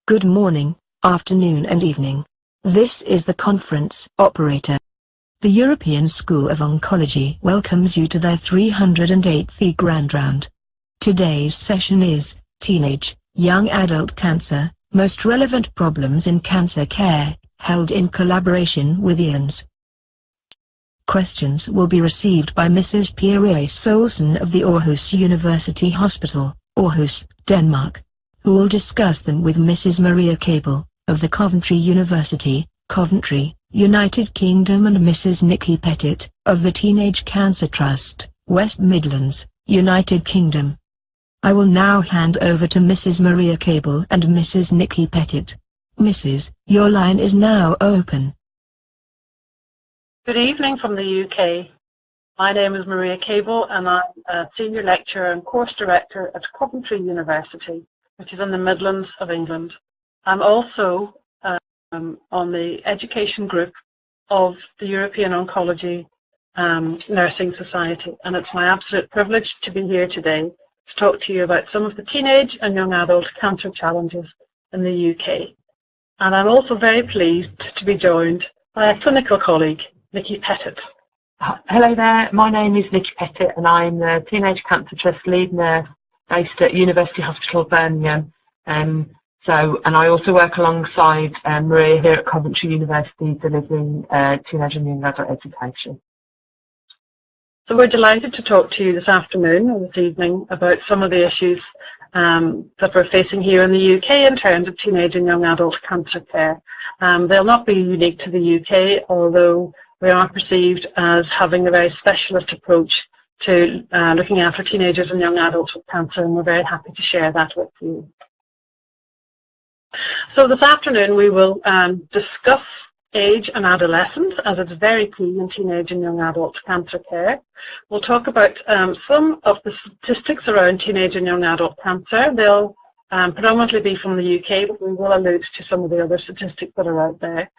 Good morning, afternoon and evening. This is the conference operator. The European School of Oncology welcomes you to their 308th Grand Round. Today's session is Teenage, Young Adult Cancer, Most Relevant Problems in Cancer Care, held in collaboration with IANS. Questions will be received by Mrs. Pia Solsen of the Aarhus University Hospital, Aarhus, Denmark, who will discuss them with Mrs. Maria Cable, of the Coventry University, Coventry, United Kingdom, and Mrs. Nick Pettit, of the Teenage Cancer Trust, West Midlands, United Kingdom. I will now hand over to Mrs. Maria Cable and Mrs. Nick Pettit. Mrs., your line is now open. Good evening from the UK. My name is Maria Cable and I'm a Senior Lecturer and Course Director at Coventry University, which is in the Midlands of England. I'm also on the education group of the European Oncology Nursing Society, and it's my absolute privilege to be here today to talk to you about some of the teenage and young adult cancer challenges in the UK. And I'm also very pleased to be joined by a clinical colleague, Nick Pettit. Hello there, my name is Nick Pettit and I'm the Teenage Cancer Trust lead nurse based at University Hospital Birmingham. And I also work alongside Maria here at Coventry University delivering teenage and young adult education. So we're delighted to talk to you this afternoon or this evening about some of the issues that we're facing here in the UK in terms of teenage and young adult cancer care. They'll not be unique to the UK, although we are perceived as having a very specialist approach to looking after teenagers and young adults with cancer, and we're very happy to share that with you. So this afternoon we will discuss age and adolescence, as it's very key in teenage and young adult cancer care. We'll talk about some of the statistics around teenage and young adult cancer. They'll predominantly be from the UK, but we will allude to some of the other statistics that are out there.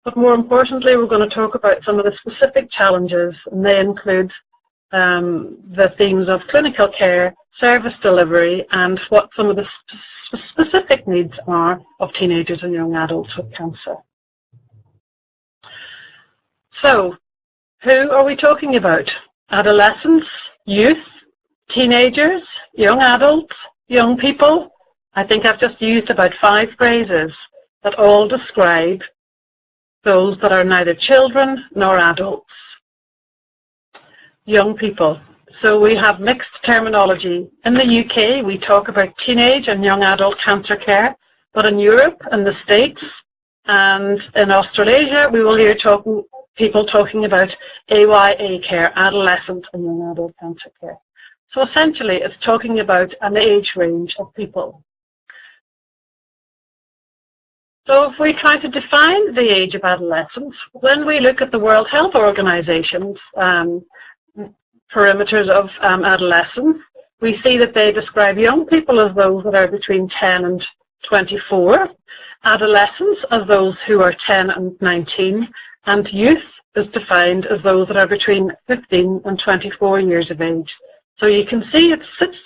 But more importantly, we're going to talk about some of the specific challenges, and they include the themes of clinical care, service delivery, and what some of the specific needs are of teenagers and young adults with cancer. So, who are we talking about? Adolescents, youth, teenagers, young adults, young people? I think I've just used about 5 phrases that all describe those that are neither children nor adults. Young people. So we have mixed terminology. In the UK, we talk about teenage and young adult cancer care, but in Europe, in the States, and in Australasia, we will hear people talking about AYA care, adolescent and young adult cancer care. So essentially, it's talking about an age range of people. So if we try to define the age of adolescence, when we look at the World Health Organization's perimeters of adolescence, we see that they describe young people as those that are between 10 and 24, adolescents as those who are 10 and 19, and youth is defined as those that are between 15 and 24 years of age. So you can see it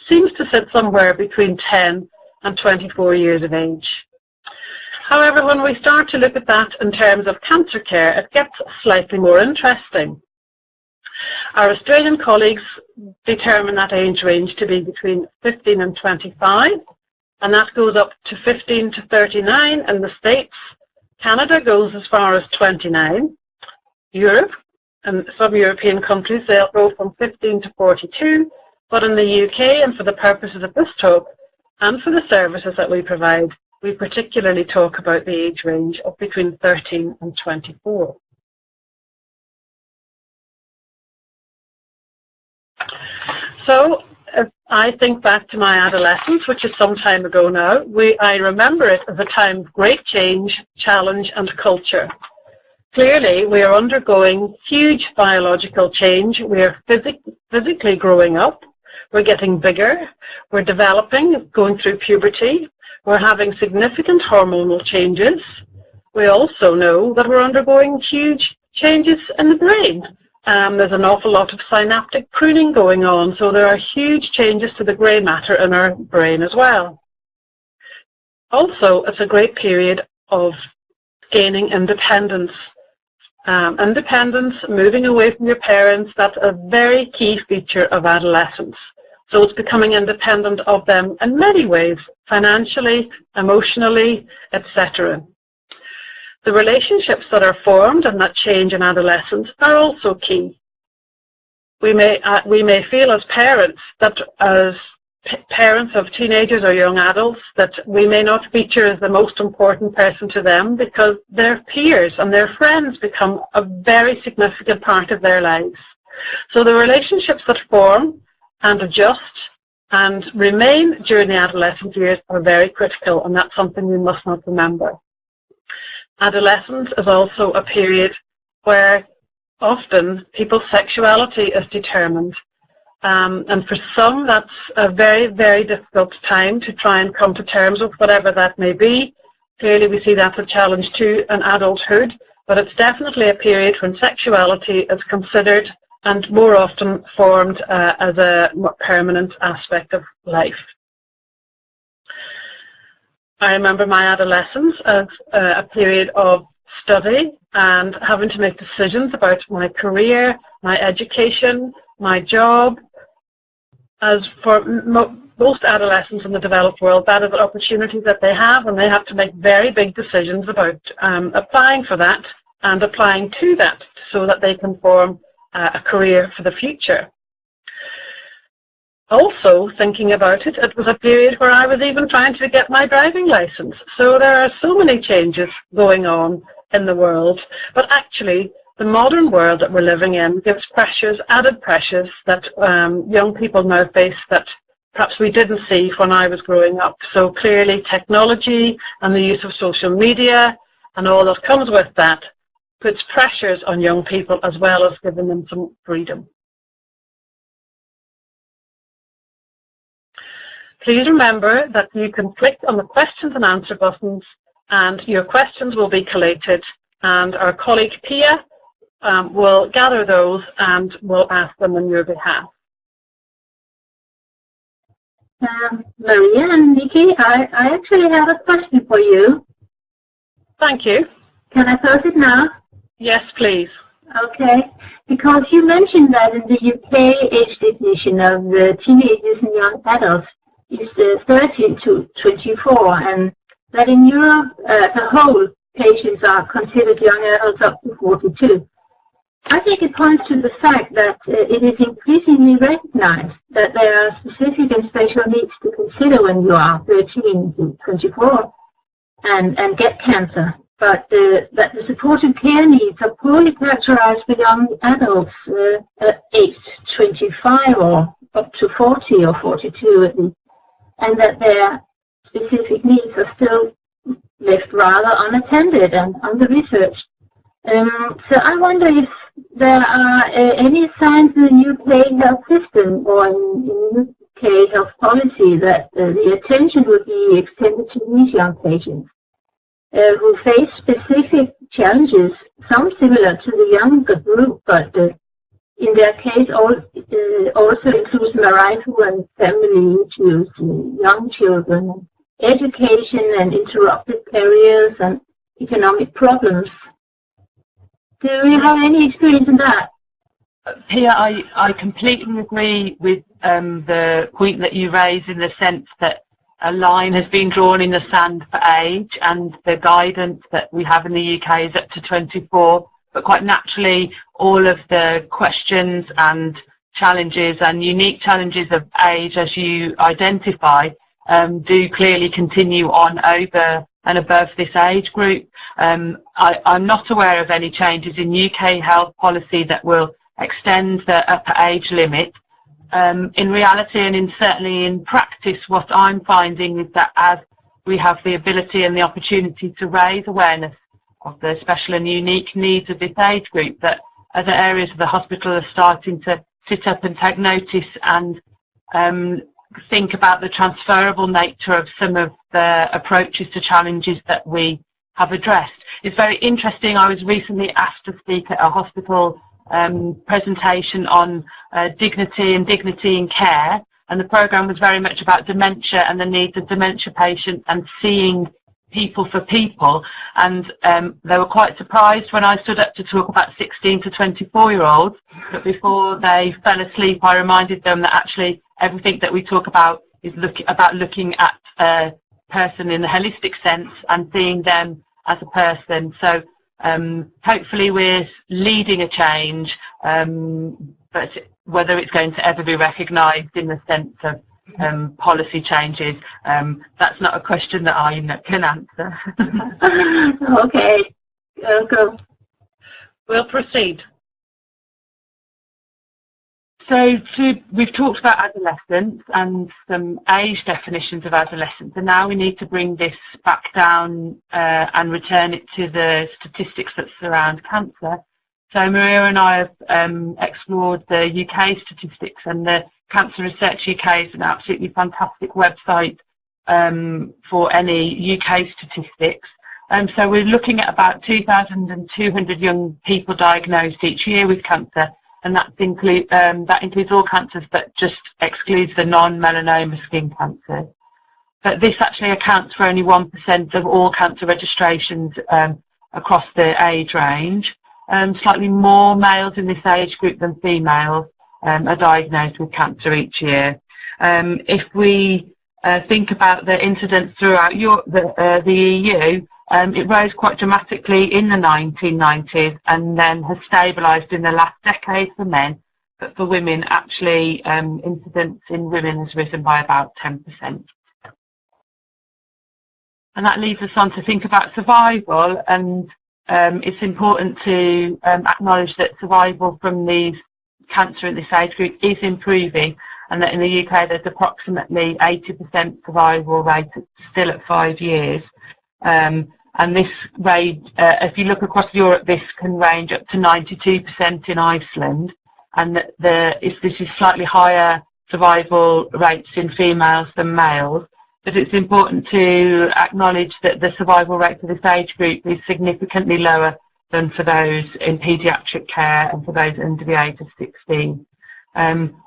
seems to sit somewhere between 10 and 24 years of age. However, when we start to look at that in terms of cancer care, it gets slightly more interesting. Our Australian colleagues determine that age range to be between 15 and 25, and that goes up to 15 to 39 in the States. Canada goes as far as 29. Europe, and some European countries, they'll go from 15 to 42, but in the UK, and for the purposes of this talk, and for the services that we provide, we particularly talk about the age range of between 13 and 24. So, if I think back to my adolescence, which is some time ago now, I remember it as a time of great change, challenge, and culture. Clearly, we are undergoing huge biological change. We are physically growing up. We're getting bigger. We're developing, going through puberty. We're having significant hormonal changes. We also know that we're undergoing huge changes in the brain. There's an awful lot of synaptic pruning going on, so there are huge changes to the grey matter in our brain as well. Also, it's a great period of gaining independence. Independence, moving away from your parents, that's a very key feature of adolescence. So it's becoming independent of them in many ways, financially, emotionally, etc. The relationships that are formed and that change in adolescence are also key. We may feel as parents that as parents of teenagers or young adults that we may not feature as the most important person to them because their peers and their friends become a very significant part of their lives. So the relationships that form and adjust and remain during the adolescent years are very critical, and that's something we must not remember. Adolescence is also a period where often people's sexuality is determined. And for some, that's a very, very difficult time to try and come to terms with whatever that may be. Clearly, we see that's a challenge to an adulthood, but it's definitely a period when sexuality is considered and more often formed as a more permanent aspect of life. I remember my adolescence as a period of study and having to make decisions about my career, my education, my job. As for most adolescents in the developed world, that is an opportunity that they have, and they have to make very big decisions about applying for that and applying to that so that they can form a career for the future. Also, thinking about it, it was a period where I was even trying to get my driving license. So there are so many changes going on in the world, but actually the modern world that we're living in gives pressures, added pressures that young people now face that perhaps we didn't see when I was growing up. So clearly technology and the use of social media and all that comes with that puts pressures on young people as well as giving them some freedom. Please remember that you can click on the questions and answer buttons and your questions will be collated, and our colleague Pia will gather those and will ask them on your behalf. Maria and Nikki, I actually have a question for you. Thank you. Can I pose it now? Yes, please. Okay, because you mentioned that in the UK age definition of the teenagers and young adults is 13 to 24, and that in Europe as a whole, patients are considered young adults up to 42. I think it points to the fact that it is increasingly recognized that there are specific and special needs to consider when you are 13 to 24 and get cancer, but that the supportive care needs are poorly characterized for young adults at age 25 or up to 40 or 42 at least, and that their specific needs are still left rather unattended and under-researched. So I wonder if there are any signs in the UK health system or in UK health policy that the attention would be extended to these young patients who face specific challenges, some similar to the younger group, but in their case also includes marital and family issues, young children, education and interrupted careers and economic problems. Do you have any experience in that? Pia, I completely agree with the point that you raise in the sense that a line has been drawn in the sand for age, and the guidance that we have in the UK is up to 24, but quite naturally all of the questions and challenges and unique challenges of age, as you identify, do clearly continue on over and above this age group. I'm not aware of any changes in UK health policy that will extend the upper age limit. In reality and certainly in practice, what I'm finding is that as we have the ability and the opportunity to raise awareness of the special and unique needs of this age group, that other areas of the hospital are starting to sit up and take notice and think about the transferable nature of some of the approaches to challenges that we have addressed. It's very interesting. I was recently asked to speak at a hospital presentation on dignity and dignity in care, and the programme was very much about dementia and the needs of dementia patients and seeing people for people. And they were quite surprised when I stood up to talk about 16 to 24-year-olds, but before they fell asleep, I reminded them that actually everything that we talk about is looking at a person in the holistic sense and seeing them as a person. So hopefully we're leading a change, but whether it's going to ever be recognised in the sense of policy changes, that's not a question that I can answer. Okay, go. We'll proceed. So we've talked about adolescence and some age definitions of adolescence, and now we need to bring this back down and return it to the statistics that surround cancer. So Maria and I have explored the UK statistics, and the Cancer Research UK is an absolutely fantastic website for any UK statistics. So we're looking at about 2,200 young people diagnosed each year with cancer, and that includes all cancers but just excludes the non-melanoma skin cancers. But this actually accounts for only 1% of all cancer registrations across the age range. Slightly more males in this age group than females are diagnosed with cancer each year. If we think about the incidence throughout the EU, it rose quite dramatically in the 1990s and then has stabilised in the last decade for men, but for women actually incidence in women has risen by about 10%. And that leads us on to think about survival, and it's important to acknowledge that survival from these cancer in this age group is improving, and that in the UK there's approximately 80% survival rate still at 5 years. And this rate, if you look across Europe, this can range up to 92% in Iceland, and this is slightly higher survival rates in females than males. But it's important to acknowledge that the survival rate for this age group is significantly lower than for those in paediatric care and for those under the age of 16.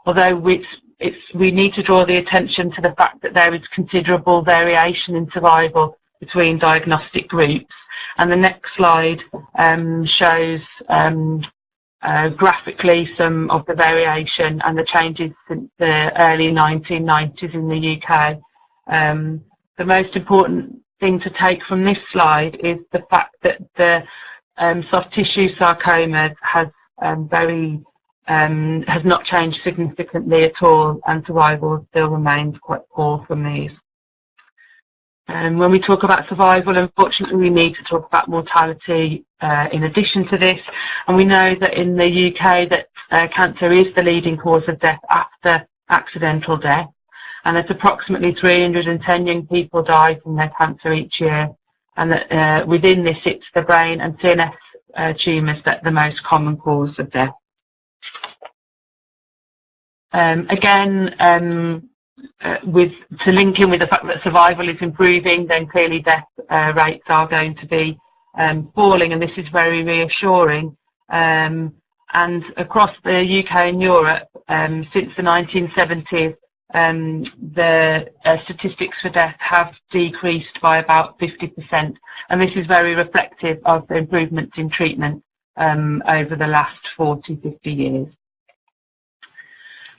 Although we need to draw the attention to the fact that there is considerable variation in survival between diagnostic groups. And the next slide shows graphically some of the variation and the changes since the early 1990s in the UK. The most important thing to take from this slide is the fact that the soft tissue sarcomas has not changed significantly at all, and survival still remains quite poor from these. When we talk about survival, unfortunately, we need to talk about mortality in addition to this. And we know that in the UK that cancer is the leading cause of death after accidental death. And that approximately 310 young people die from their cancer each year. And that within this, it's the brain and CNS tumours that are the most common cause of death. To link in with the fact that survival is improving, then clearly death rates are going to be falling, and this is very reassuring. And across the UK and Europe, since the 1970s, the statistics for death have decreased by about 50%, and this is very reflective of the improvements in treatment over the last 40, 50 years.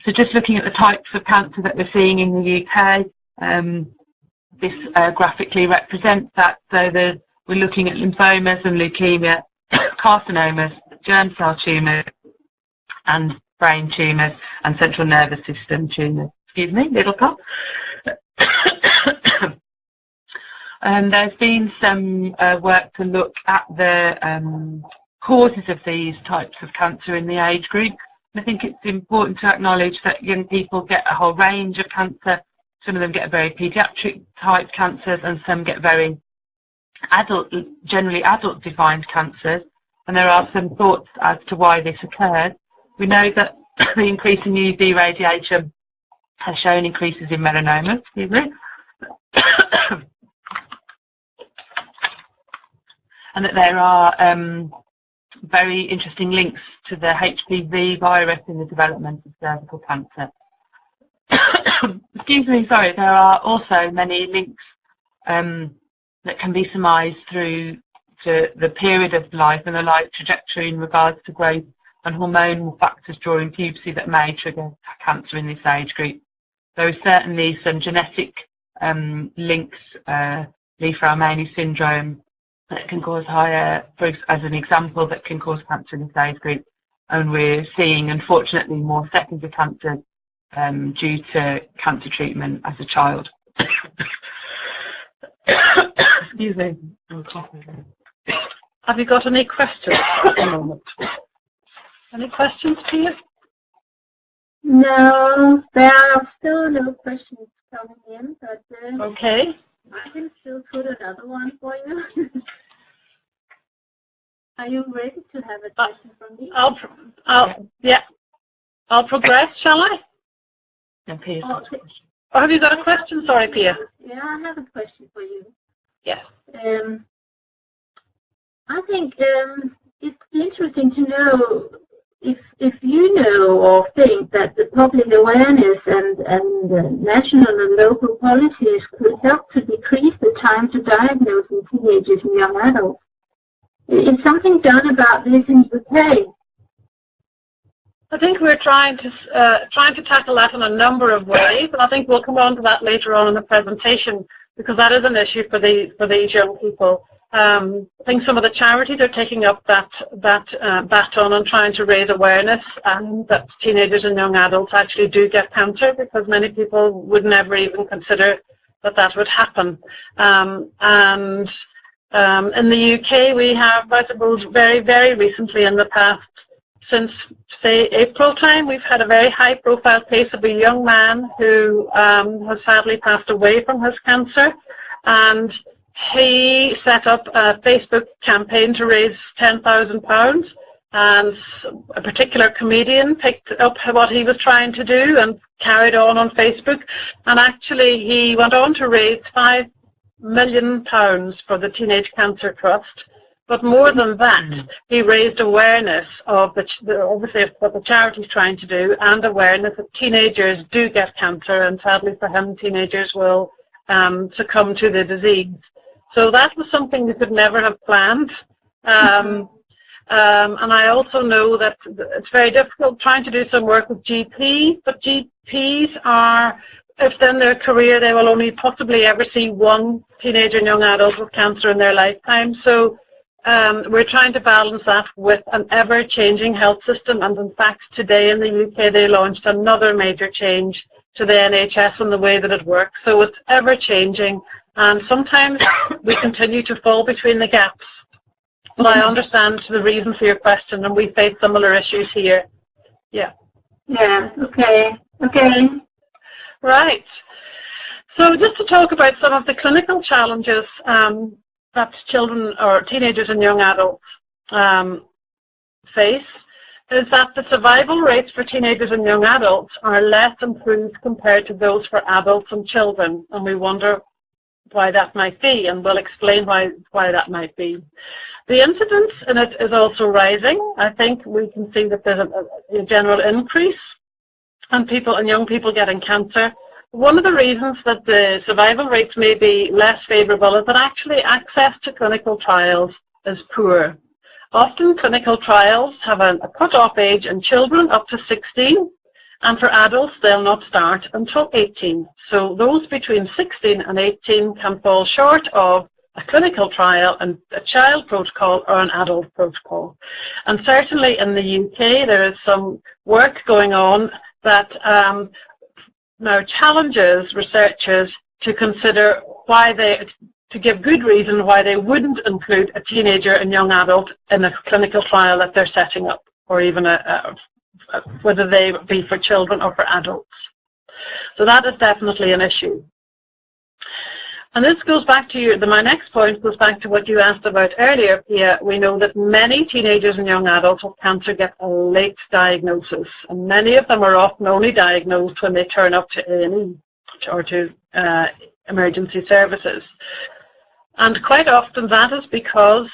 So just looking at the types of cancer that we're seeing in the UK, this graphically represents that. So we're looking at lymphomas and leukemia, carcinomas, germ cell tumours, and brain tumours, and central nervous system tumours. Excuse me, little cough. There's been some work to look at the causes of these types of cancer in the age group. I think it's important to acknowledge that young people get a whole range of cancer. Some of them get very paediatric type cancers, and some get very generally adult defined cancers. And there are some thoughts as to why this occurs. We know that the increase in UV radiation has shown increases in melanoma, excuse me. And that there are very interesting links to the HPV virus in the development of cervical cancer. excuse me, sorry, there are also many links that can be surmised through to the period of life and the life trajectory in regards to growth and hormonal factors during puberty that may trigger cancer in this age group. There is certainly some genetic links, Leigh-Fraumeni syndrome, that can cause higher, as an example, that can cause cancer in this age group. And we're seeing, unfortunately, more secondary cancer due to cancer treatment as a child. Excuse me. Have you got any questions at the moment? Any questions, Pia? No, there are still no questions coming in, but okay. I can still put another one for you. Are you ready to have a question from me? I'll progress, shall I? Okay. Or have you got a question? Sorry, Pia. Yeah, I have a question for you. Yes. I think it's interesting to know if you know or think that the public awareness and national and local policies could help to decrease the time to diagnose in teenagers and young adults. Is something done about this in the UK? I think we're trying to tackle that in a number of ways, and I think we'll come on to that later on in the presentation, because that is an issue for these young people. I think some of the charities are taking up that baton and trying to raise awareness that teenagers and young adults actually do get cancer, because many people would never even consider that would happen. In the UK, we have, I suppose, very, very recently in the past, since, say, April time, we've had a very high-profile case of a young man who has sadly passed away from his cancer, and he set up a Facebook campaign to raise £10,000, and a particular comedian picked up what he was trying to do and carried on Facebook, and actually he went on to raise £5 million for the Teenage Cancer Trust. But more than that, he raised awareness of obviously of what the charity's trying to do, and awareness that teenagers do get cancer, and sadly for him, teenagers will succumb to the disease. So that was something we could never have planned. And I also know that it's very difficult trying to do some work with GPs, but GPs are, if in their career they will only possibly ever see one teenager and young adult with cancer in their lifetime. So we're trying to balance that with an ever-changing health system, and in fact today in the UK they launched another major change to the NHS and the way that it works. So it's ever-changing, and sometimes we continue to fall between the gaps. But I understand the reason for your question, and we face similar issues here. Yeah. Yeah, okay. Okay. Right. So just to talk about some of the clinical challenges that children or teenagers and young adults face, is that the survival rates for teenagers and young adults are less improved compared to those for adults and children, and we wonder why that might be, and we'll explain why that might be. The incidence in it is also rising. I think we can see that there's a general increase in people and young people getting cancer. One of the reasons that the survival rates may be less favourable is that actually access to clinical trials is poor. Often clinical trials have a cut-off age in children up to 16, and for adults they'll not start until 18. So those between 16 and 18 can fall short of a clinical trial and a child protocol or an adult protocol. And certainly in the UK there is some work going on that now challenges researchers to consider to give good reason why they wouldn't include a teenager and young adult in a clinical trial that they're setting up, or even whether they be for children or for adults. So that is definitely an issue. And this goes back to my next point goes back to what you asked about earlier, Pia. We know that many teenagers and young adults with cancer get a late diagnosis, and many of them are often only diagnosed when they turn up to A&E or to emergency services. And quite often that is because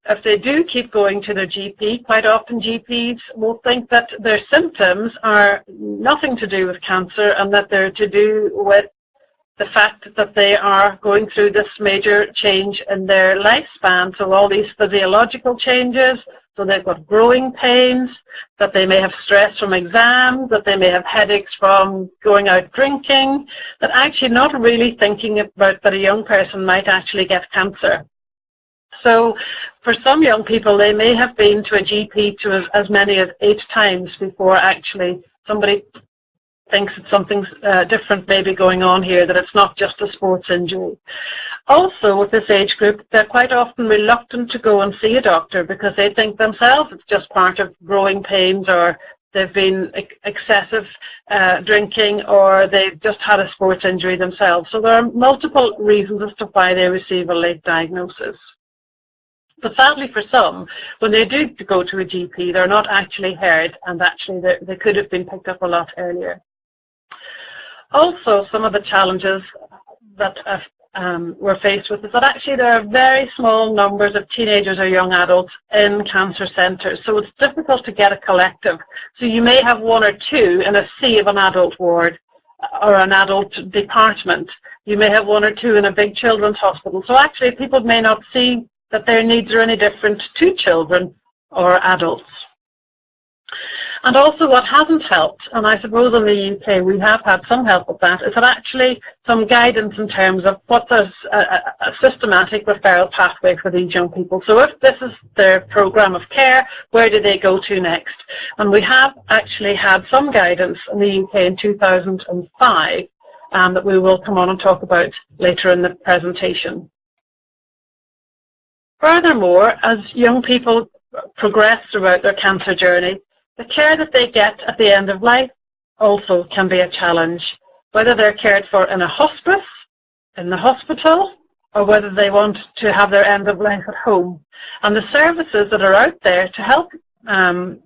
if they do keep going to their GP, quite often GPs will think that their symptoms are nothing to do with cancer and that they're to do with the fact that they are going through this major change in their lifespan. So all these physiological changes, so they've got growing pains, that they may have stress from exams, that they may have headaches from going out drinking, that actually not really thinking about that a young person might actually get cancer. So for some young people, they may have been to a GP to as many as 8 times before actually somebody thinks that something different may be going on here, that it's not just a sports injury. Also, with this age group, they're quite often reluctant to go and see a doctor because they think themselves it's just part of growing pains, or they've been excessive drinking, or they've just had a sports injury themselves. So there are multiple reasons as to why they receive a late diagnosis. But sadly for some, when they do go to a GP, they're not actually heard, and actually they could have been picked up a lot earlier. Also, some of the challenges that we're faced with is that actually there are very small numbers of teenagers or young adults in cancer centres, so it's difficult to get a collective. So you may have 1 or 2 in a sea of an adult ward or an adult department. You may have 1 or 2 in a big children's hospital. So actually people may not see that their needs are any different to children or adults. And also what hasn't helped, and I suppose in the UK we have had some help with that, is that actually some guidance in terms of what does a systematic referral pathway for these young people. So if this is their programme of care, where do they go to next? And we have actually had some guidance in the UK in 2005 that we will come on and talk about later in the presentation. Furthermore, as young people progress throughout their cancer journey, the care that they get at the end of life also can be a challenge, whether they're cared for in a hospice, in the hospital, or whether they want to have their end of life at home. And the services that are out there to help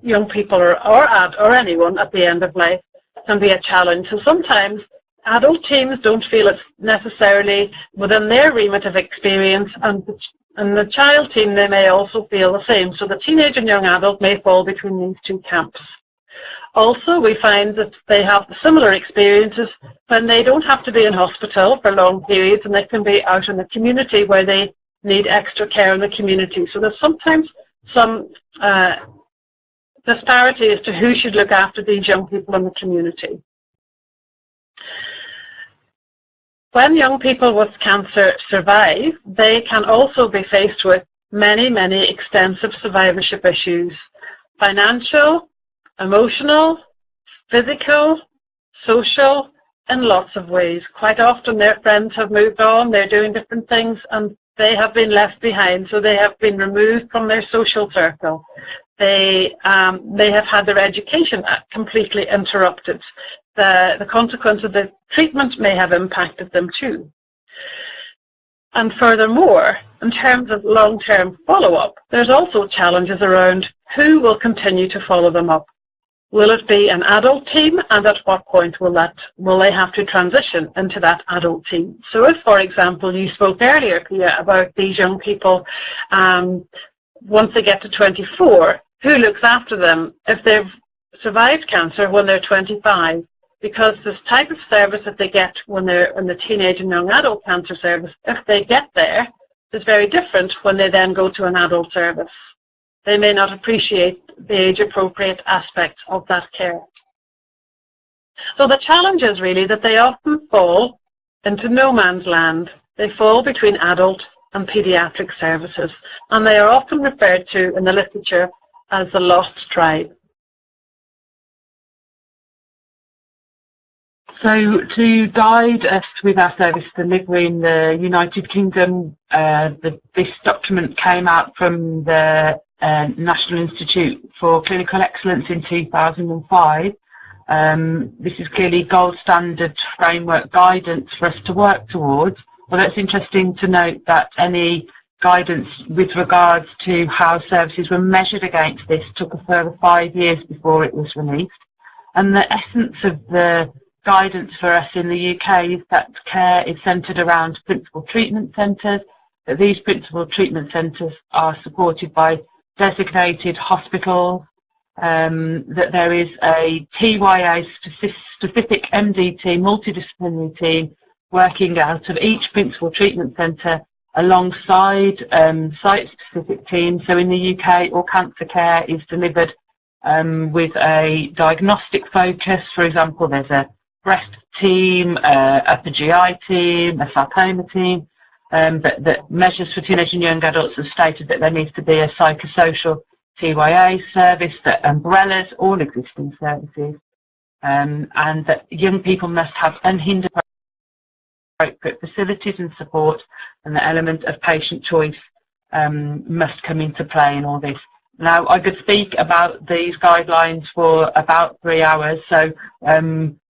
young people or anyone at the end of life can be a challenge. So sometimes adult teams don't feel it's necessarily within their remit of experience, and the child team, they may also feel the same. So the teenage and young adult may fall between these 2 camps. Also, we find that they have similar experiences when they don't have to be in hospital for long periods, and they can be out in the community where they need extra care in the community. So there's sometimes some disparity as to who should look after these young people in the community. When young people with cancer survive, they can also be faced with many, many extensive survivorship issues: financial, emotional, physical, social, in lots of ways. Quite often their friends have moved on, they're doing different things, and they have been left behind, so they have been removed from their social circle. They have had their education completely interrupted. The consequence of the treatment may have impacted them too. And furthermore, in terms of long-term follow-up, there's also challenges around who will continue to follow them up. Will it be an adult team, and at what point will they have to transition into that adult team? So if, for example, you spoke earlier, Pia, about these young people, once they get to 24, who looks after them if they've survived cancer when they're 25? Because this type of service that they get when they're in the teenage and young adult cancer service, if they get there, is very different when they then go to an adult service. They may not appreciate the age-appropriate aspects of that care. So the challenge is really that they often fall into no man's land. They fall between adult and paediatric services, and they are often referred to in the literature as the lost tribe. So to guide us with our service delivery in the United Kingdom, this document came out from the National Institute for Clinical Excellence in 2005. This is clearly gold standard framework guidance for us to work towards. Well, it's interesting to note that any guidance with regards to how services were measured against this took a further 5 years before it was released. And the essence of the guidance for us in the UK is that care is centred around principal treatment centres, that these principal treatment centres are supported by designated hospitals, that there is a TYA-specific MD team, multidisciplinary team, working out of each principal treatment centre alongside site-specific teams. So in the UK, all cancer care is delivered with a diagnostic focus. For example, there's a breast team, upper GI team, a sarcoma team, but that measures for teenage and young adults have stated that there needs to be a psychosocial TYA service that umbrellas all existing services, and that young people must have unhindered appropriate facilities and support, and the element of patient choice must come into play in all this. Now, I could speak about these guidelines for about 3 hours, so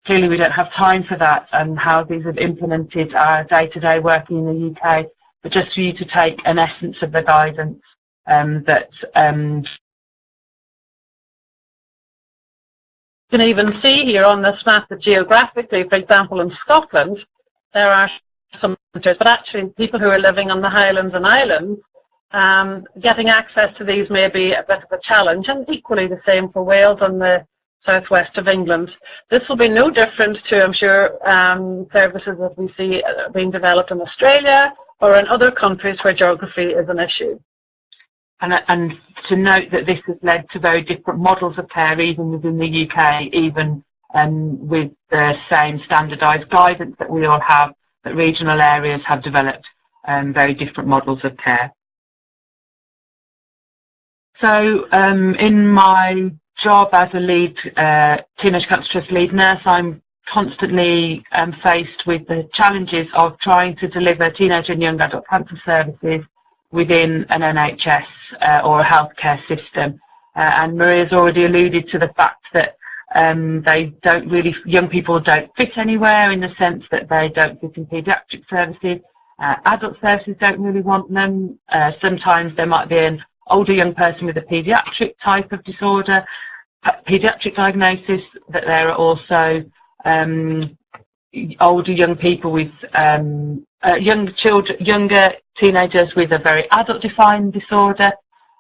clearly we don't have time for that and how these have implemented our day-to-day working in the UK, but just for you to take an essence of the guidance that you can even see here on this map that geographically, for example, in Scotland, there are some centres, but actually people who are living on the Highlands and Islands, getting access to these may be a bit of a challenge, and equally the same for Wales and the southwest of England. This will be no different to, I'm sure, services that we see being developed in Australia or in other countries where geography is an issue. And to note that this has led to very different models of care, even within the UK, even with the same standardised guidance that we all have, that regional areas have developed very different models of care. So in my job as a lead Teenage Cancer Trust lead nurse, I'm constantly faced with the challenges of trying to deliver teenage and young adult cancer services within an NHS or a healthcare system. And Maria's already alluded to the fact that young people don't fit anywhere, in the sense that they don't fit in paediatric services. Adult services don't really want them. Sometimes there might be an older young person with a paediatric type of disorder, paediatric diagnosis, that there are also older young people with younger teenagers with a very adult-defined disorder,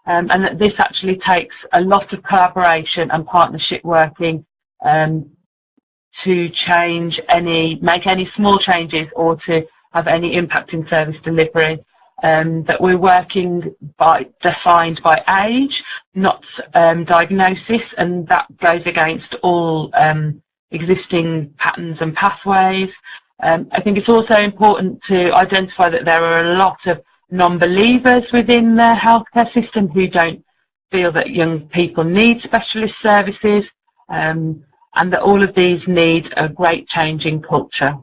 and that this actually takes a lot of collaboration and partnership working to make any small changes or to have any impact in service delivery. That we're working defined by age, not diagnosis, and that goes against all existing patterns and pathways. I think it's also important to identify that there are a lot of non-believers within the healthcare system who don't feel that young people need specialist services, and that all of these need a great change in culture.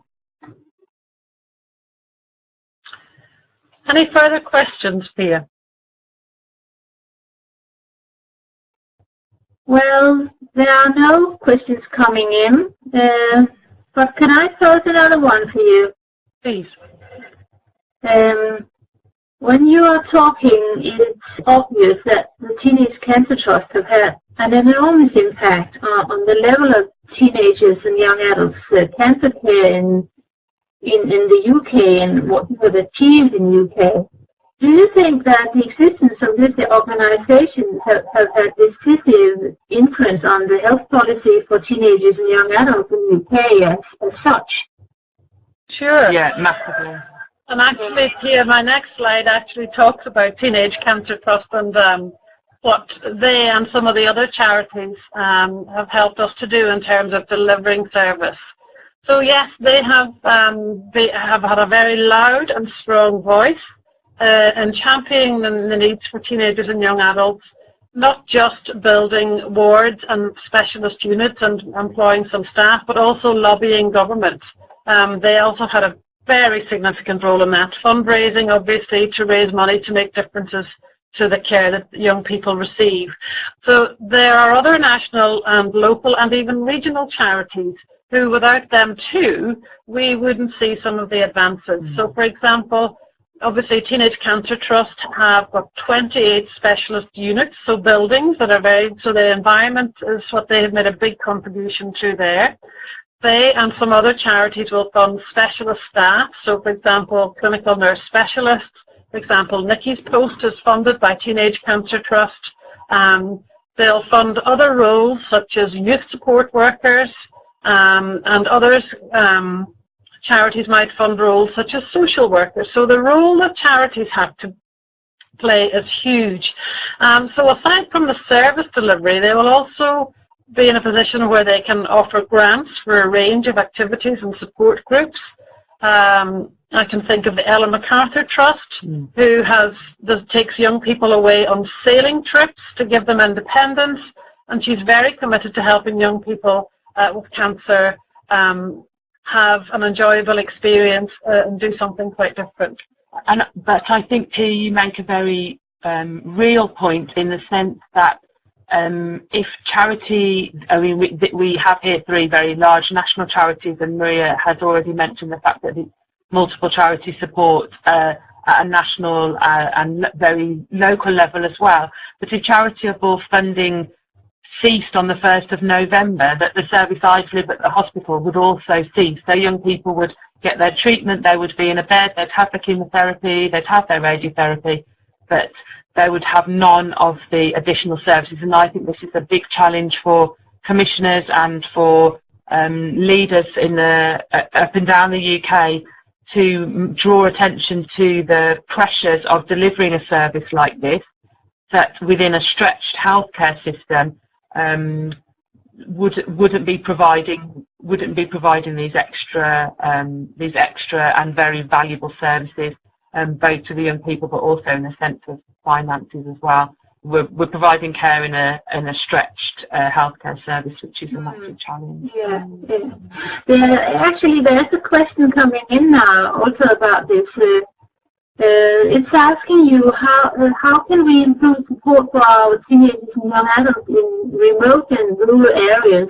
Any further questions, Pia? Well, there are no questions coming in, but can I pose another one for you? Please. When you are talking, it's obvious that the Teenage Cancer Trust have had an enormous impact on the level of teenagers and young adults cancer care in the UK and what was achieved in the UK. Do you think that the existence of this organisation have had decisive influence on the health policy for teenagers and young adults in the UK as such? Sure. Yeah, massively. And actually, Pia, my next slide actually talks about Teenage Cancer Trust and what they and some of the other charities have helped us to do in terms of delivering service. So yes, they have had a very loud and strong voice in championing the needs for teenagers and young adults, not just building wards and specialist units and employing some staff, but also lobbying government. They also had a very significant role in that, fundraising obviously to raise money to make differences to the care that young people receive. So there are other national and local and even regional charities who, without them too, we wouldn't see some of the advances. So for example, obviously Teenage Cancer Trust have got 28 specialist units, so buildings that are so the environment is what they have made a big contribution to there. They and some other charities will fund specialist staff, so for example, clinical nurse specialists, For example, Nikki's Post is funded by Teenage Cancer Trust. They'll fund other roles such as youth support workers, and others. Charities might fund roles such as social workers. So the role that charities have to play is huge. So aside from the service delivery, they will also be in a position where they can offer grants for a range of activities and support groups. I can think of the Ellen MacArthur Trust, who takes young people away on sailing trips to give them independence, and she's very committed to helping young people with cancer have an enjoyable experience and do something quite different. But I think, too, you make a very real point in the sense that if charity, I mean, we have here 3 very large national charities, and Maria has already mentioned the fact that the multiple charity support at a national and very local level as well. But if charitable funding ceased on the 1st of November, that the service I deliver at the hospital would also cease. So young people would get their treatment, they would be in a bed, they'd have the chemotherapy, they'd have their radiotherapy, but they would have none of the additional services. And I think this is a big challenge for commissioners and for leaders in up and down the UK to draw attention to the pressures of delivering a service like this, that within a stretched healthcare system wouldn't be providing these extra and very valuable services, both to the young people, but also in the sense of finances as well. We're providing care in a stretched healthcare service, which is a massive challenge. Yeah. Actually, there's a question coming in now also about this. It's asking you how can we improve support for our teenagers and young adults in remote and rural areas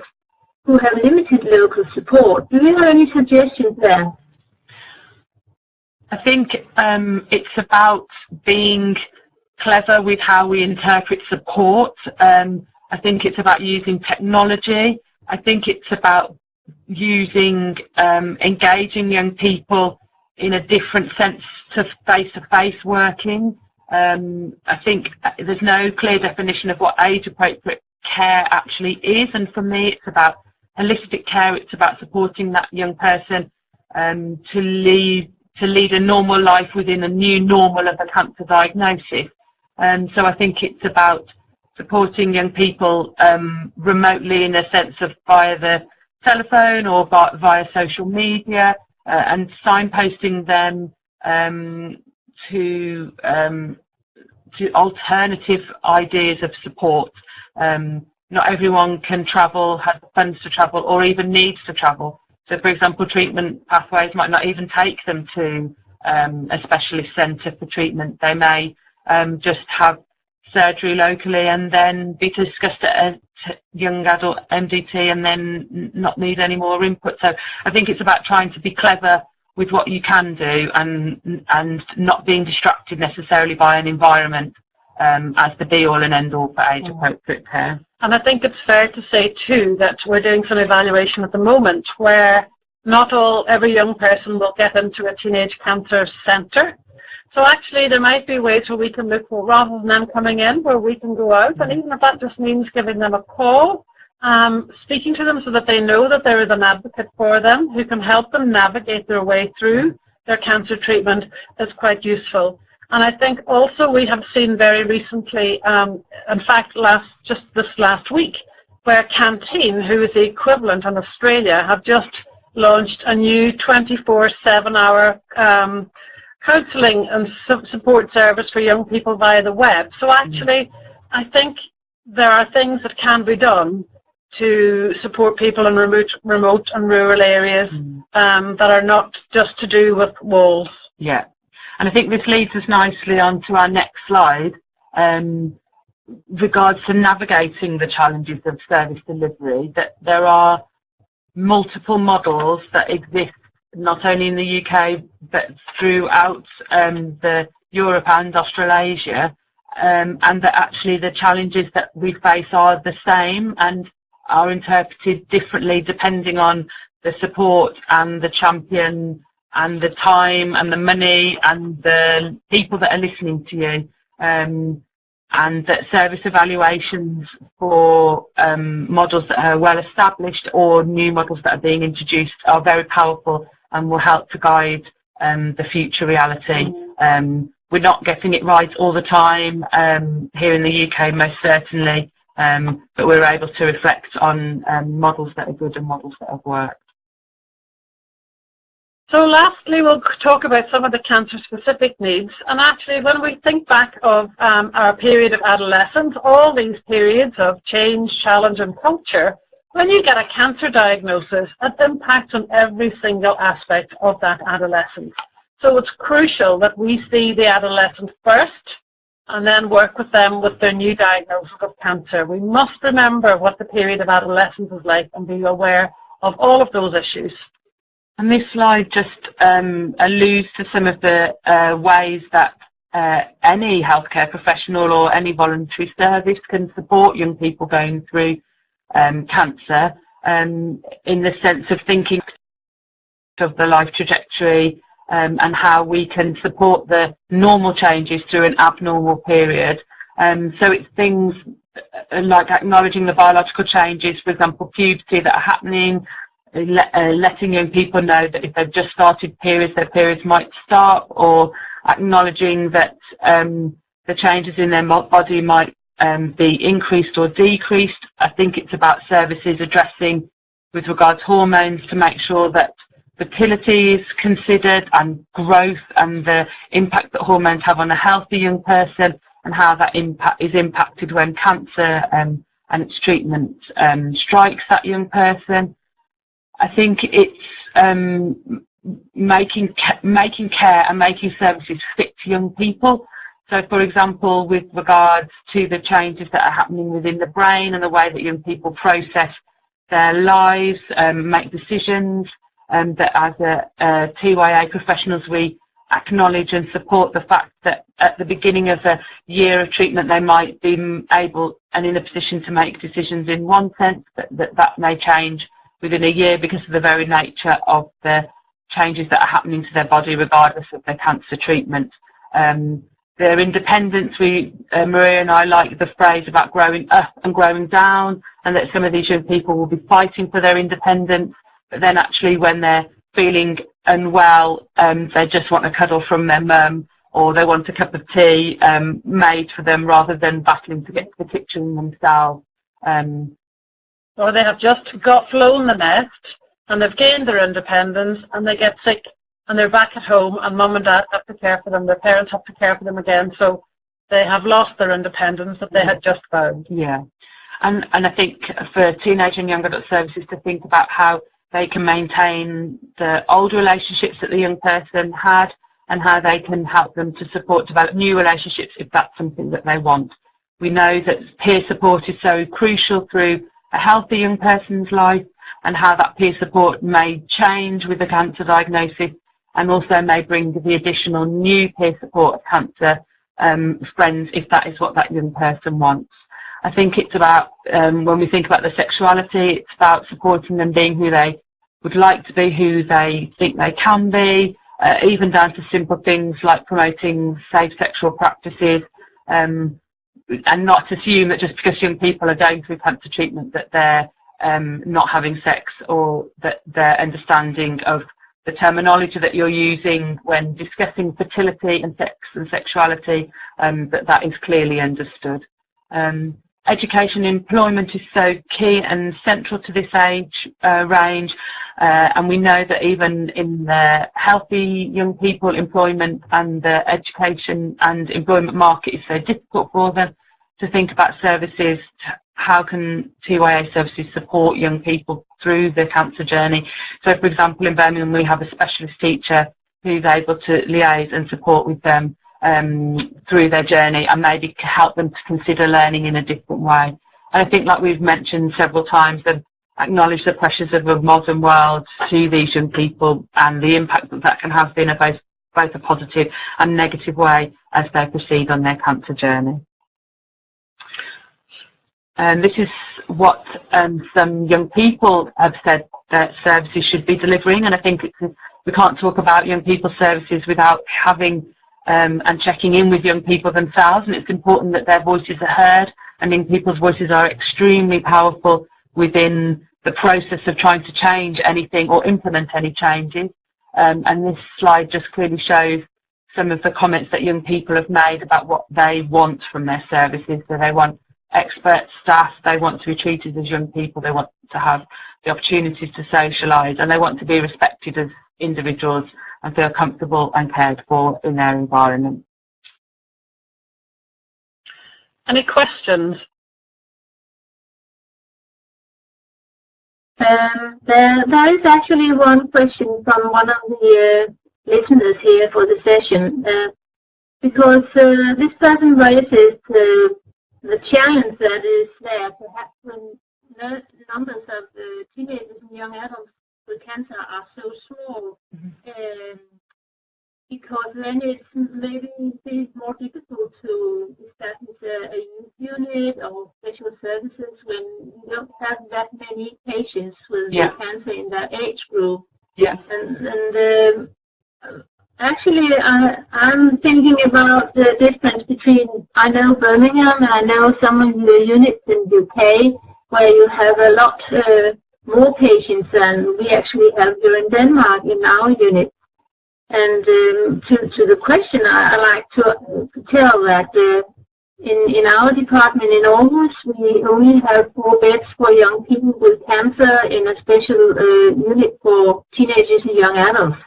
who have limited local support? Do you have any suggestions there? I think it's about being clever with how we interpret support. I think it's about using technology. I think it's about engaging young people in a different sense to face-to-face working. I think there's no clear definition of what age-appropriate care actually is, and for me it's about holistic care. It's about supporting that young person to lead a normal life within a new normal of a cancer diagnosis. So I think it's about supporting young people remotely, in a sense of via the telephone or via social media, and signposting them to alternative ideas of support. Not everyone can travel, has the funds to travel, or even needs to travel. So, for example, treatment pathways might not even take them to a specialist centre for treatment. They may just have surgery locally and then be discussed at a young adult MDT and then not need any more input. So I think it's about trying to be clever with what you can do and not being distracted necessarily by an environment as the be-all and end-all for age-appropriate care. And I think it's fair to say too that we're doing some evaluation at the moment where not every young person will get into a teenage cancer centre. So actually there might be ways where we can look for, rather than them coming in, where we can go out, and even if that just means giving them a call, speaking to them so that they know that there is an advocate for them who can help them navigate their way through their cancer treatment, is quite useful. And I think also we have seen very recently, in fact just this last week, where Canteen, who is the equivalent in Australia, have just launched a new 24/7-hour counselling and support service for young people via the web. So actually, I think there are things that can be done to support people in remote and rural areas that are not just to do with walls. Yeah, and I think this leads us nicely on to our next slide, regards to navigating the challenges of service delivery, that there are multiple models that exist not only in the UK but throughout the Europe and Australasia, and that actually the challenges that we face are the same and are interpreted differently depending on the support and the champion and the time and the money and the people that are listening to you, and that service evaluations for models that are well established or new models that are being introduced are very powerful and will help to guide the future reality. We're not getting it right all the time here in the UK, most certainly, but we're able to reflect on models that are good and models that have worked. So lastly, we'll talk about some of the cancer-specific needs. And actually, when we think back of our period of adolescence, all these periods of change, challenge, and culture, when you get a cancer diagnosis, it impacts on every single aspect of that adolescence. So it's crucial that we see the adolescent first and then work with them with their new diagnosis of cancer. We must remember what the period of adolescence is like and be aware of all of those issues. And this slide just alludes to some of the ways that any healthcare professional or any voluntary service can support young people going through cancer, in the sense of thinking of the life trajectory and how we can support the normal changes through an abnormal period. So it's things like acknowledging the biological changes, for example, puberty that are happening, letting young people know that if they've just started periods, their periods might stop, or acknowledging that the changes in their body might be increased or decreased. I think it's about services addressing with regards to hormones to make sure that fertility is considered, and growth and the impact that hormones have on a healthy young person, and how that is impacted when cancer and its treatment strikes that young person. I think it's making care and making services fit to young people. So, for example, with regards to the changes that are happening within the brain and the way that young people process their lives, make decisions, that as a TYA professionals we acknowledge and support the fact that at the beginning of a year of treatment they might be able and in a position to make decisions in one sense, but that may change within a year because of the very nature of the changes that are happening to their body regardless of their cancer treatment. Their independence, Maria and I like the phrase about growing up and growing down, and that some of these young people will be fighting for their independence, but then actually when they're feeling unwell, they just want a cuddle from their mum, or they want a cup of tea made for them rather than battling to get to the kitchen themselves. Or they have just flown the nest and they've gained their independence and they get sick and they're back at home and mum and dad have to care for them, their parents have to care for them again, so they have lost their independence that they had just found. Yeah, and I think for teenage and young adult services to think about how they can maintain the old relationships that the young person had and how they can help them to develop new relationships if that's something that they want. We know that peer support is so crucial through a healthy young person's life, and how that peer support may change with the cancer diagnosis, and also may bring the additional new peer support of cancer friends if that is what that young person wants. I think it's about, when we think about the sexuality, it's about supporting them being who they would like to be, who they think they can be, even down to simple things like promoting safe sexual practices, and not assume that just because young people are going through cancer treatment that they're not having sex, or that their understanding of the terminology that you're using when discussing fertility and sex and sexuality, that is clearly understood. Education and employment is so key and central to this age range, and we know that even in the healthy young people, employment and the education and employment market is so difficult for them. To think about services, how can TYA services support young people through the cancer journey? So, for example, in Birmingham we have a specialist teacher who's able to liaise and support with them through their journey, and maybe help them to consider learning in a different way. And I think, like we've mentioned several times, that acknowledge the pressures of a modern world to these young people and the impact that that can have in both a positive and negative way as they proceed on their cancer journey. And this is what some young people have said that services should be delivering, and I think it's we can't talk about young people's services without having and checking in with young people themselves, and it's important that their voices are heard, and young people's voices are extremely powerful within the process of trying to change anything or implement any changes. And this slide just clearly shows some of the comments that young people have made about what they want from their services. So they want expert staff, they want to be treated as young people, they want to have the opportunities to socialise, and they want to be respected as individuals and feel comfortable and cared for in their environment. Any questions? There is actually one question from one of the listeners here for the session, because this person raises the challenge that is there, perhaps when numbers of teenagers and young adults with cancer are so small, because then it's maybe more difficult to establish a youth unit or special services when you don't have that many patients with cancer in that age group. Yeah. And actually, I'm thinking about the difference between, I know Birmingham, and I know some of the units in the UK where you have a lot more patients than we actually have here in Denmark in our unit. And to the question, I like to tell that in our department in Aarhus, we only have 4 beds for young people with cancer in a special unit for teenagers and young adults,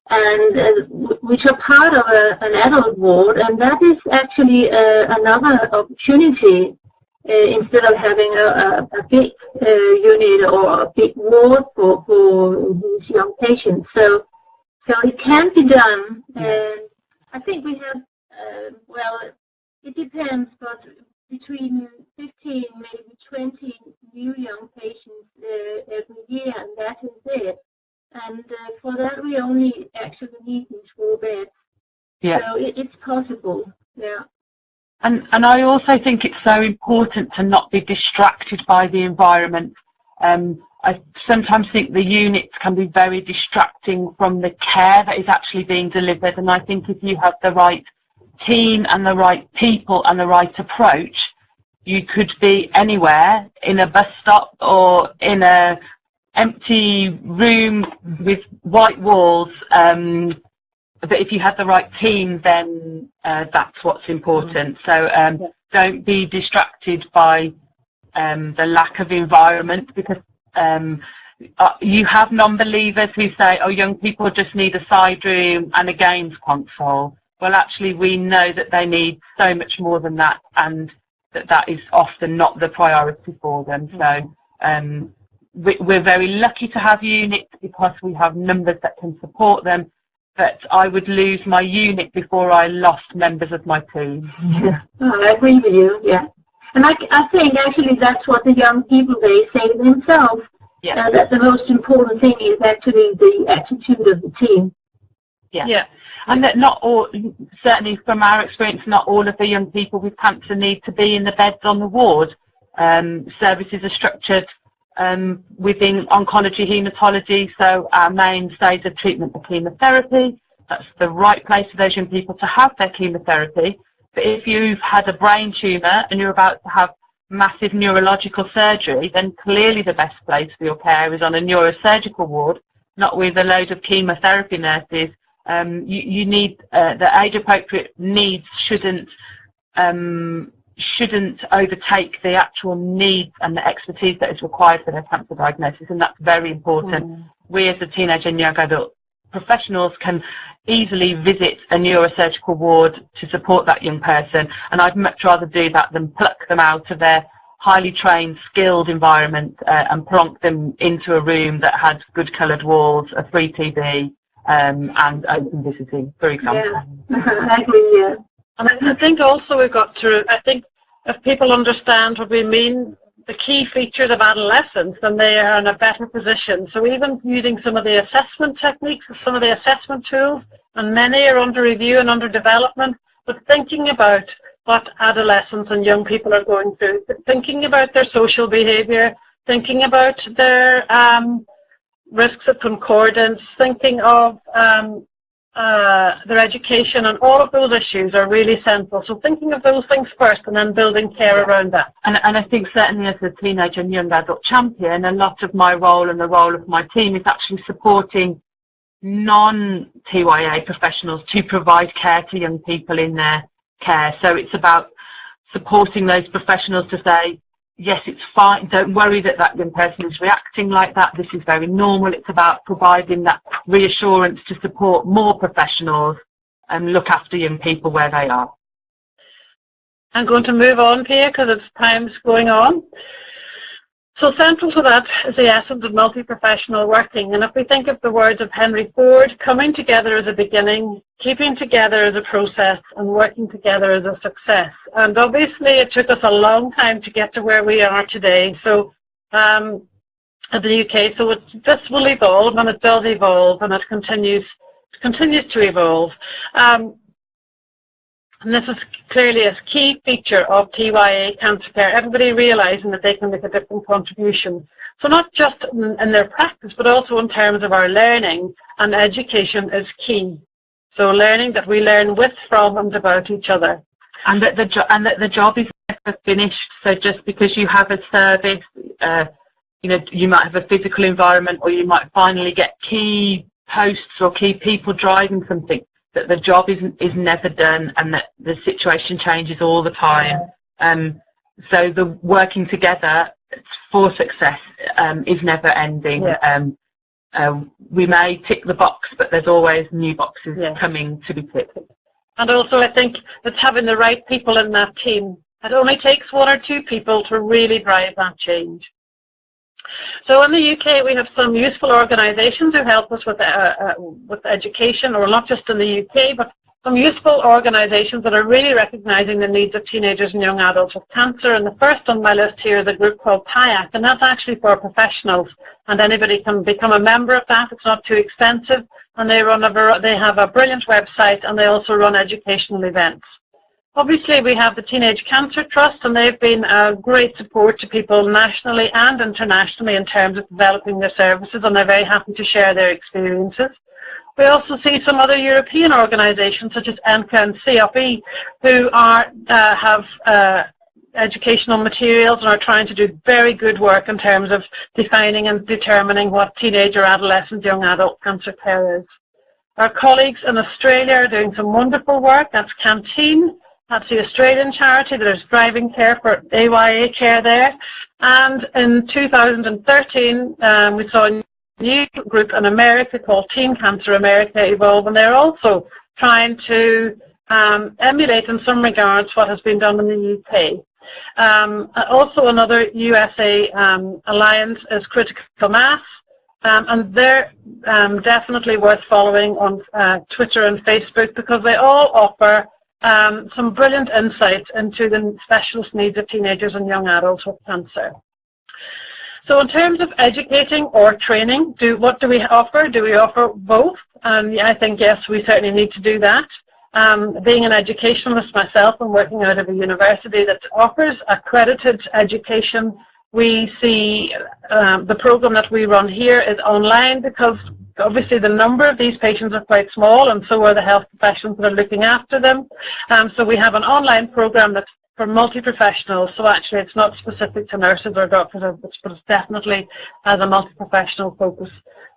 and which are part of an adult ward, and that is actually another opportunity instead of having a big unit or a big ward for these young patients. So it can be done. I think we have, well, it depends, but between 15, maybe 20 new young patients every year, and that is it. And for that, we only actually need these 4 beds. Yeah. So it's possible, yeah. And I also think it's so important to not be distracted by the environment. I sometimes think the units can be very distracting from the care that is actually being delivered, and I think if you have the right team and the right people and the right approach, you could be anywhere, in a bus stop or in a empty room with white walls, but if you have the right team, then that's what's important. So don't be distracted by the lack of environment, because you have non-believers who say, oh, young people just need a side room and a games console. Well, actually, we know that they need so much more than that, and that is often not the priority for them. So we're very lucky to have units because we have numbers that can support them, but I would lose my unit before I lost members of my team. Yeah. Oh, I agree with you, yeah. And I think actually that's what the young people, they say themselves. Yeah. That the most important thing is actually the attitude of the team. Yeah. Yeah. And that not all, certainly from our experience, not all of the young people with cancer need to be in the beds on the ward. Services are structured within oncology, haematology, so our mainstays of treatment are chemotherapy. That's the right place for those young people to have their chemotherapy. But if you've had a brain tumour and you're about to have massive neurological surgery, then clearly the best place for your care is on a neurosurgical ward, not with a load of chemotherapy nurses. You need the age-appropriate needs shouldn't overtake the actual needs and the expertise that is required for their cancer diagnosis, and that's very important. We as a teenage and young adult professionals can easily visit a neurosurgical ward to support that young person, and I'd much rather do that than pluck them out of their highly trained, skilled environment and plonk them into a room that had good coloured walls, a free TV, and open visiting, for example. Yeah, I agree, yeah. And I think also we've got to, I think if people understand what we mean, the key features of adolescence, then they are in a better position. So even using some of the assessment techniques, some of the assessment tools, and many are under review and under development, but thinking about what adolescents and young people are going through, thinking about their social behaviour, thinking about their risks of concordance, thinking of their education, and all of those issues are really central. So thinking of those things first and then building care around that. And I think certainly as a teenage and young adult champion, a lot of my role and the role of my team is actually supporting non-TYA professionals to provide care to young people in their care. So it's about supporting those professionals to say, yes, it's fine, don't worry that that young person is reacting like that, this is very normal. It's about providing that reassurance to support more professionals and look after young people where they are. I'm going to move on, Pia, because it's time's going on. So central to that is the essence of multi-professional working. And if we think of the words of Henry Ford, coming together as a beginning, keeping together as a process, and working together as a success. And obviously it took us a long time to get to where we are today. So in the UK, so this will evolve, and it does evolve, and it continues to evolve. And this is clearly a key feature of TYA cancer care, everybody realising that they can make a different contribution. So not just in their practice, but also in terms of our learning, and education is key. So learning that we learn with, from, and about each other. And that the job is never finished. So just because you have a service, you know, you might have a physical environment, or you might finally get key posts or key people driving something, that the job is never done, and that the situation changes all the time. So the working together for success is never ending. We may tick the box, but there's always new boxes coming to be ticked. And also I think it's having the right people in that team. It only takes one or two people to really drive that change. So in the UK, we have some useful organisations who help us with education, or not just in the UK, but some useful organisations that are really recognising the needs of teenagers and young adults with cancer. And the first on my list here is a group called TYAC, and that's actually for professionals, and anybody can become a member of that. It's not too expensive, and they have a brilliant website, and they also run educational events. Obviously, we have the Teenage Cancer Trust, and they've been a great support to people nationally and internationally in terms of developing their services, and they're very happy to share their experiences. We also see some other European organisations such as ENCA and COP who have educational materials and are trying to do very good work in terms of defining and determining what teenage or adolescent young adult cancer care is. Our colleagues in Australia are doing some wonderful work. That's Canteen. That's the Australian charity that is driving care for AYA care there. And in 2013, we saw a new group in America called Teen Cancer America evolve, and they're also trying to emulate in some regards what has been done in the UK. Also another USA alliance is Critical Mass, and they're definitely worth following on Twitter and Facebook, because they all offer some brilliant insights into the specialist needs of teenagers and young adults with cancer. So in terms of educating or training, what do we offer? Do we offer both? I think, yes, we certainly need to do that. Being an educationalist myself and working out of a university that offers accredited education, we see the program that we run here is online, because obviously the number of these patients are quite small, and so are the health professionals that are looking after them. So we have an online program that's for multi-professionals, so actually it's not specific to nurses or doctors, but it's definitely has a multi-professional focus.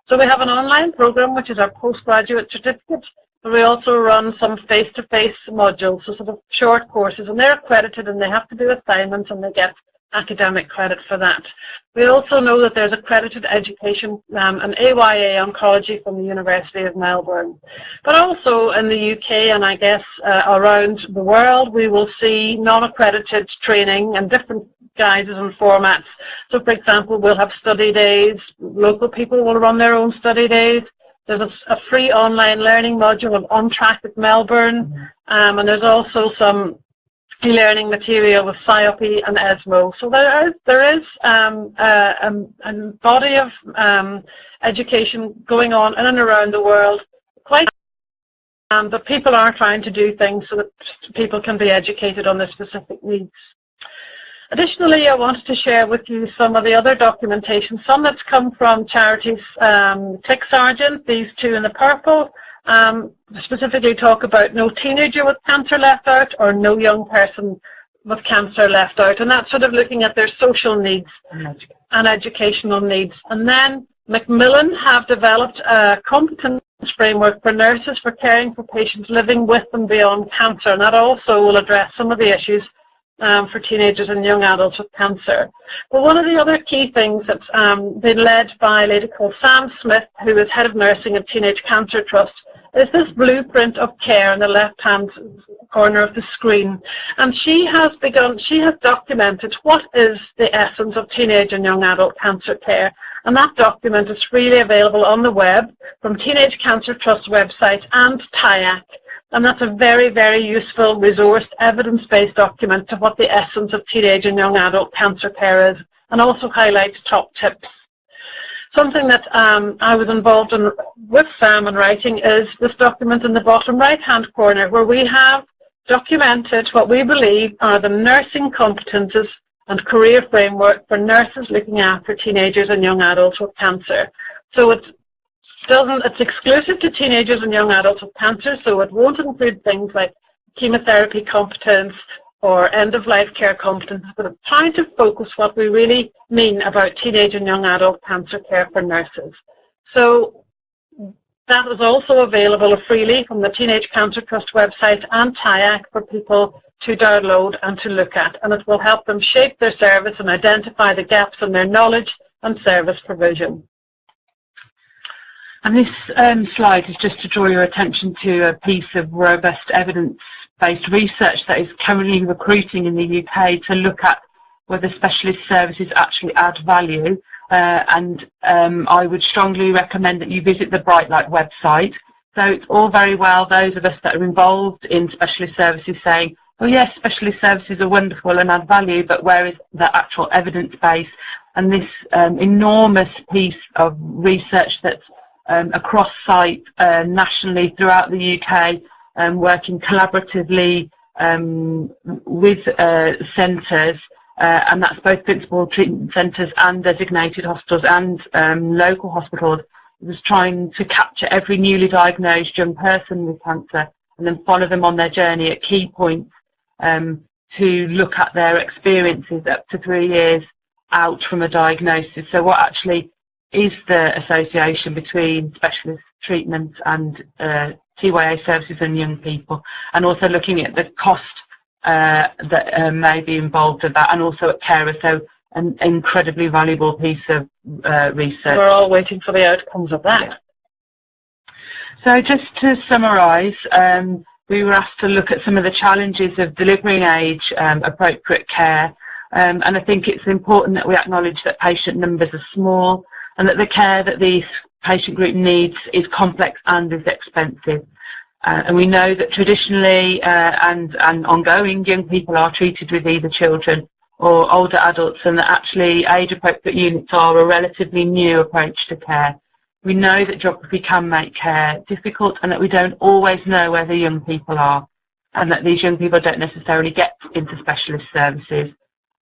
So we have an online program, which is our postgraduate certificate, but we also run some face-to-face modules, so sort of short courses, and they're accredited, and they have to do assignments, and they get academic credit for that. We also know that there's accredited education and AYA oncology from the University of Melbourne. But also in the UK, and I guess around the world, we will see non-accredited training in different guises and formats. So for example, we'll have study days, local people will run their own study days. There's a free online learning module of On Track at Melbourne, and there's also some e-learning material with SIOP and ESMO. So there is a body of education going on in and around the world, but people are trying to do things so that people can be educated on their specific needs. Additionally, I wanted to share with you some of the other documentation, some that's come from charities, Tick Sergeant, these two in the purple, specifically talk about no teenager with cancer left out or no young person with cancer left out, and that's sort of looking at their social needs and educational needs. And then Macmillan have developed a competence framework for nurses for caring for patients living with and beyond cancer, and that also will address some of the issues for teenagers and young adults with cancer. But one of the other key things that's been led by a lady called Sam Smith, who is head of nursing at Teenage Cancer Trust, is this blueprint of care in the left-hand corner of the screen. And she has documented what is the essence of teenage and young adult cancer care. And that document is freely available on the web from Teenage Cancer Trust website and TIAC. And that's a very, very useful, resourced, evidence-based document of what the essence of teenage and young adult cancer care is, and also highlights top tips. Something that I was involved in with Sam in writing is this document in the bottom right-hand corner, where we have documented what we believe are the nursing competences and career framework for nurses looking after teenagers and young adults with cancer. So it's exclusive to teenagers and young adults with cancer, so it won't include things like chemotherapy competence or end-of-life care competence, but it's trying to focus what we really mean about teenage and young adult cancer care for nurses. So that is also available freely from the Teenage Cancer Trust website and TIAC for people to download and to look at, and it will help them shape their service and identify the gaps in their knowledge and service provision. And this slide is just to draw your attention to a piece of robust evidence-based research that is currently recruiting in the UK to look at whether specialist services actually add value. I would strongly recommend that you visit the Bright Light website. So it's all very well those of us that are involved in specialist services saying, oh yes, specialist services are wonderful and add value, but where is the actual evidence base? And this enormous piece of research that's across site nationally throughout the UK, working collaboratively with centres, and that's both principal treatment centres and designated hospitals and local hospitals. It was trying to capture every newly diagnosed young person with cancer and then follow them on their journey at key points to look at their experiences up to 3 years out from a diagnosis. So what actually is the association between specialist treatment and TYA services and young people, and also looking at the cost that may be involved with that, and also at carers. So an incredibly valuable piece of research. We're all waiting for the outcomes of that. Yeah. So just to summarise, we were asked to look at some of the challenges of delivering age appropriate care, and I think it's important that we acknowledge that patient numbers are small and that the care that these patient group needs is complex and is expensive. And we know that traditionally and ongoing, young people are treated with either children or older adults, and that actually age-appropriate units are a relatively new approach to care. We know that geography can make care difficult, and that we don't always know where the young people are, and that these young people don't necessarily get into specialist services,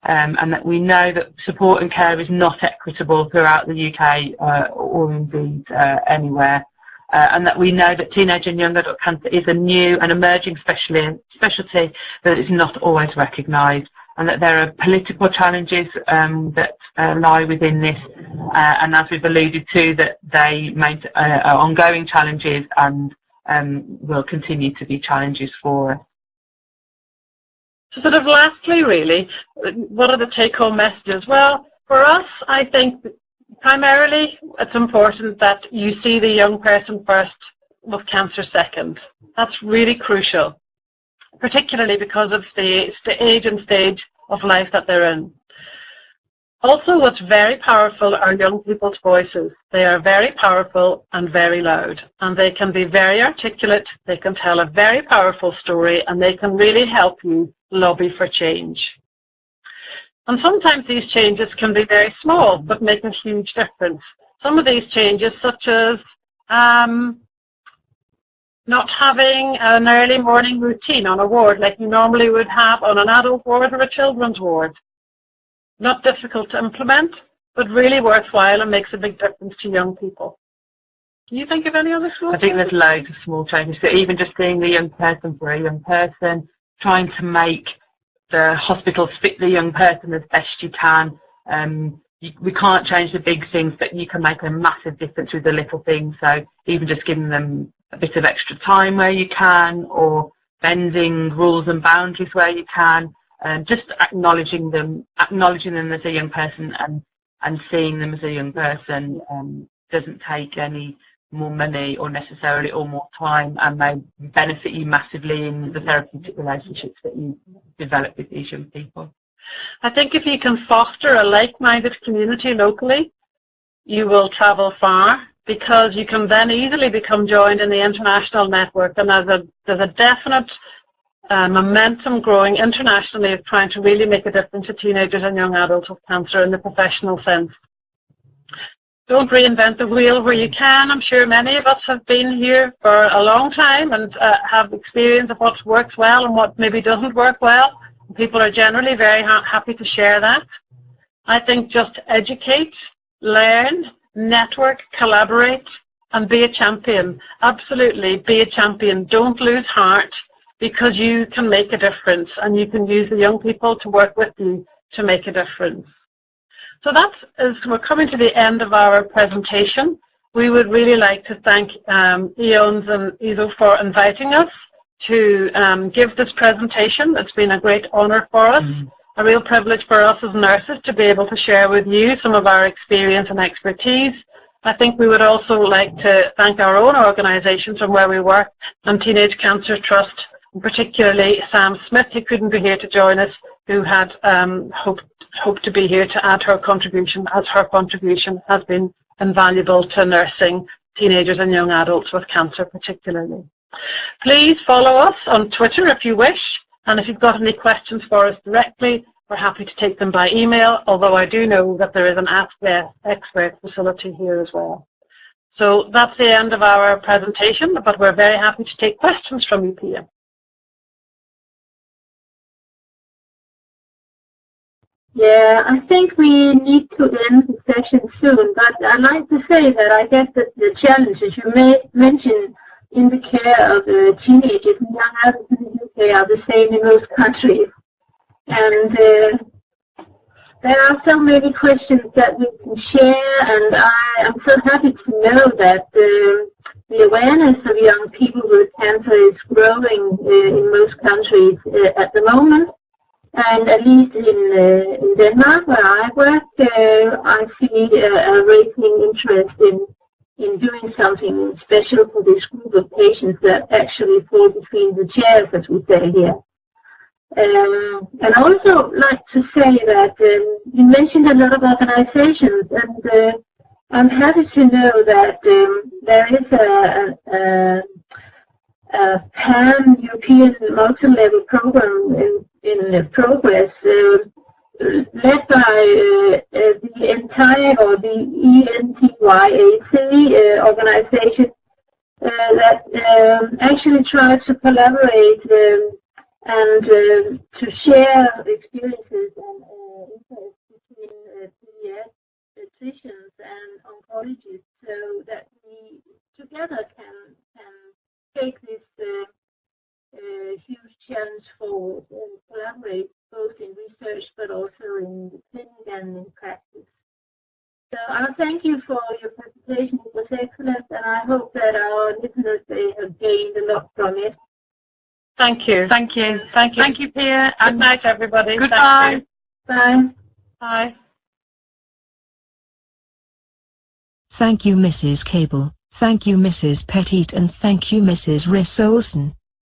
and that we know that support and care is not equitable throughout the UK or indeed anywhere. And that we know that teenage and young adult cancer is a new and emerging specialty that is not always recognised, and that there are political challenges that lie within this, and as we've alluded to, that they are ongoing challenges and will continue to be challenges for us. So sort of lastly, really, what are the take-home messages? Well, for us, I think primarily it's important that you see the young person first with cancer second. That's really crucial, particularly because of the age and stage of life that they're in. Also, what's very powerful are young people's voices. They are very powerful and very loud, and they can be very articulate, they can tell a very powerful story, and they can really help you lobby for change. And sometimes these changes can be very small, but make a huge difference. Some of these changes, such as not having an early morning routine on a ward like you normally would have on an adult ward or a children's ward. not difficult to implement, but really worthwhile and makes a big difference to young people. Do you think of any other small I think there's loads of small changes. So even just seeing the young person for a young person, trying to make the hospitals fit the young person as best you can. We can't change the big things, but you can make a massive difference with the little things. So even just giving them a bit of extra time where you can, or bending rules and boundaries where you can, just acknowledging them as a young person and seeing them as a young person doesn't take any more money or necessarily or more time, and may benefit you massively in the therapeutic relationships that you develop with these young people. I think if you can foster a like-minded community locally, you will travel far, because you can then easily become joined in the international network, and there's a definite momentum growing internationally of trying to really make a difference to teenagers and young adults with cancer in the professional sense. Don't reinvent the wheel where you can. I'm sure many of us have been here for a long time and have experience of what works well and what maybe doesn't work well. People are generally very happy to share that. I think just educate, learn, network, collaborate, and be a champion. Absolutely, be a champion. Don't lose heart, because you can make a difference, and you can use the young people to work with you to make a difference. So we're coming to the end of our presentation. We would really like to thank EONS and ESO for inviting us to give this presentation. It's been a great honor for us, a real privilege for us as nurses to be able to share with you some of our experience and expertise. I think we would also like to thank our own organisations from where we work, and Teenage Cancer Trust, and particularly Sam Smith, who couldn't be here to join us, who had hoped to be here to add her contribution, as her contribution has been invaluable to nursing teenagers and young adults with cancer particularly. Please follow us on Twitter if you wish, and if you've got any questions for us directly, we're happy to take them by email, although I do know that there is an Ask the Expert facility here as well. So that's the end of our presentation, but we're very happy to take questions from you, Pia. Yeah, I think we need to end the session soon, but I'd like to say that I guess that the challenges you may mention in the care of teenagers and young adults in the UK are the same in most countries. And there are so many questions that we can share, and I am so happy to know that the awareness of young people with cancer is growing in most countries at the moment. And at least in Denmark, where I work, I see a rising interest in doing something special for this group of patients that actually fall between the chairs, as we say here. And I also like to say that you mentioned a lot of organizations, and I'm happy to know that there is a pan-European multi-level program in progress, led by the entire, or the ENTYAC organization, that actually tries to collaborate and to share experiences and interests between pediatricians and oncologists, so that we together can take this huge challenge forward and collaborate both in research but also in the clinic and in practice. So I thank you for your presentation. It was excellent, and I hope that our listeners have gained a lot from it. Thank you. Thank you. Thank you. Thank you, Pia. Good night, everybody. Goodbye. Bye. Bye. Thank you, Mrs. Cable. Thank you, Mrs. Pettit, and thank you, Mrs. Riss-Olsen.